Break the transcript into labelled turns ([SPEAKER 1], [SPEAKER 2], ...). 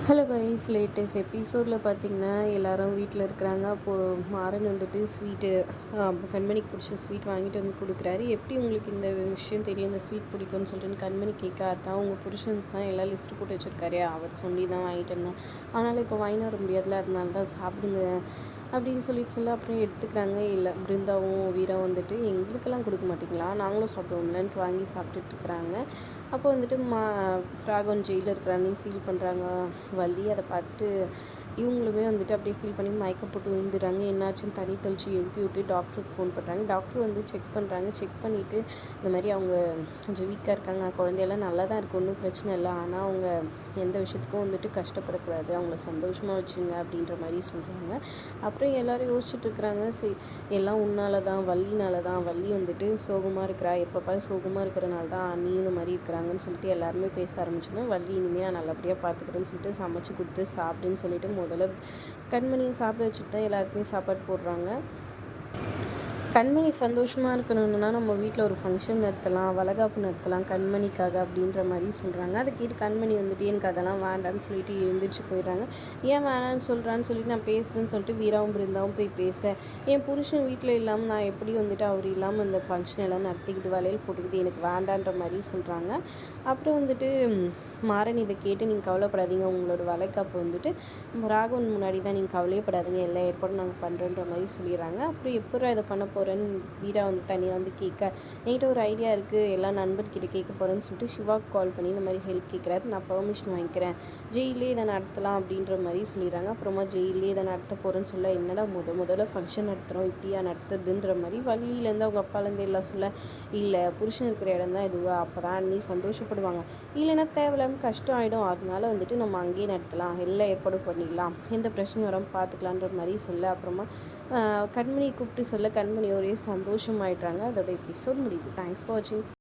[SPEAKER 1] Hello guys, latest எபிசோடில் பார்த்தீங்கன்னா எல்லாரும் வீட்டில் இருக்கிறாங்க. அப்போது மாறன் வந்துட்டு ஸ்வீட்டு கண்மணிக்கு பிடிச்ச ஸ்வீட் வாங்கிட்டு வந்து கொடுக்குறாரு. எப்படி உங்களுக்கு இந்த விஷயம் தெரியும், இந்த ஸ்வீட் பிடிக்கும்னு சொல்லிட்டு கண்மணி கேட்க, அதான் உங்கள் புருஷன் தான் எல்லாம் லிஸ்ட்டு போட்டு வச்சுருக்காரு, அவர் சொல்லி தான் வாங்கிட்டு வந்தேன், அதனால் இப்போ வாங்கிட்டு வர முடியாதுல, அதனால தான் சாப்பிடுங்க அப்படின்னு சொல்ல அப்புறம் எடுத்துக்கிறாங்க. இல்லை, பிருந்தாவும் வீரம் வந்துட்டு எங்களுக்கெல்லாம் கொடுக்க மாட்டிங்களா, நாங்களும் சாப்பிடுவோம்லன்ட்டு வாங்கி சாப்பிட்டுட்ருக்குறாங்க. அப்போ வந்துட்டு ராகவன் ஜெயிலில் இருக்கிறான்னு ஃபீல் பண்ணுறாங்க வள்ளி. அதை பார்த்துட்டு இவங்களுமே வந்துட்டு அப்படியே ஃபீல் பண்ணி மயக்கம் போட்டு விழுந்துடுறாங்க. என்னாச்சுன்னு தண்ணி தெளித்து எழுப்பி விட்டு டாக்டருக்கு ஃபோன் பண்ணுறாங்க. டாக்டர் வந்து செக் பண்ணுறாங்க. செக் பண்ணிவிட்டு இந்த மாதிரி அவங்க கொஞ்சம் வீக்காக இருக்காங்க, குழந்தையெல்லாம் நல்லா தான் இருக்குது, ஒன்றும் பிரச்சனை இல்லை, ஆனால் அவங்க எந்த விஷயத்துக்கும் வந்துட்டு கஷ்டப்படக்கூடாது, அவங்கள சந்தோஷமாக வச்சுங்க அப்படின்ற மாதிரி சொல்கிறாங்க. அப்புறம் எல்லோரும் யோசிச்சுட்ருக்குறாங்க, சரி எல்லாம் உன்னால தான், வள்ளினால தான், வள்ளி வந்துட்டு சோகமாக இருக்கிறா, எப்போ சோகமாக இருக்கிறனால தான் நீ இந்த மாதிரி இருக்கிறாங்கன்னு சொல்லிட்டு எல்லாருமே பேச ஆரம்பிச்சோன்னா, வள்ளி இனிமேல் நான் நல்லபடியாக பார்த்துக்கிறேன்னு சொல்லிட்டு சமைச்சு கொடுத்து சாப்பிடுன்னு சொல்லிட்டு முதல்ல கண்மணியை சாப்பிட வச்சுட்டு தான் எல்லாருக்குமே சாப்பாடு போடுறாங்க. கண்மணி சந்தோஷமாக இருக்கணும்னா நம்ம வீட்டில் ஒரு ஃபங்க்ஷன் நடத்தலாம், வளகாப்பு நடத்தலாம் கண்மணிக்காக அப்படின்ற மாதிரி சொல்கிறாங்க. அதை கேட்டு கண்மணி வந்துட்டு எனக்கு அதெல்லாம் வேண்டான்னு சொல்லிட்டு எழுந்திரிச்சு போயிடுறாங்க. ஏன் வேணான்னு சொல்கிறான்னு சொல்லிட்டு நான் பேசுகிறேன்னு சொல்லிட்டு வீராவும் பிருந்தாவும் போய் பேச, என் புருஷன் வீட்டில் இல்லாமல் நான் எப்படி வந்துட்டு அவர் இல்லாமல் இந்த ஃபங்க்ஷன் எல்லாம் நடத்திக்கிட்டு வளையல் போட்டுக்கிட்டு எனக்கு வேண்டான்ற மாதிரி சொல்கிறாங்க. அப்புறம் வந்துட்டு மாறன் இதை கேட்டு நீங்கள் கவலைப்படாதீங்க, உங்களோட வளைகாப்பு வந்துட்டு ராகவன் முன்னாடி தான், நீங்கள் கவலையப்படாதீங்க, எல்லா ஏற்பாடும் நாங்கள் பண்ணுறோன்ற மாதிரி சொல்லிடுறாங்க. அப்புறம் எப்போ இதை பண்ண போகிறேன்னு வீரா வந்து தனியாக வந்து கேட்க, என்கிட்ட ஒரு ஐடியா இருக்குது, எல்லா நண்பர்கிட்ட கேட்க போகிறேன்னு சொல்லிட்டு சிவாக்கு கால் பண்ணி இந்த மாதிரி ஹெல்ப் கேட்குறாரு. நான் பெர்மிஷன் வாங்கிக்கிறேன், ஜெயிலே இதை நடத்தலாம் அப்படின்ற மாதிரி சொல்லிடுறாங்க. அப்புறமா ஜெயிலே இதை நடத்த போகிறேன்னு சொல்ல, என்னடா முதல்ல ஃபங்க்ஷன் நடத்துகிறோம், இப்படியா நடத்துறதுன்ற மாதிரி வழியிலேருந்து அவங்க அப்பாலேருந்து எல்லாம் சொல்ல, இல்லை புருஷன் இருக்கிற இடம் தான் இதுவா, அப்போ தான் அண்ணி சந்தோஷப்படுவாங்க, இல்லைன்னா தேவையில்லாமல் கஷ்டம் ஆகிடும், அதனால வந்துட்டு நம்ம அங்கேயே நடத்தலாம், எல்லா ஏற்பாடும் பண்ணிடலாம், எந்த பிரச்சனையும் வராமல் பார்த்துக்கலான்ற மாதிரி சொல்ல, அப்புறமா கண்மணி கூப்பிட்டு சொல்ல கண்மணி ஒரே சந்தோஷமாயிடுறாங்க. அதோட எபிசோட் முடியுது. தேங்க்ஸ் ஃபார் வாட்சிங்.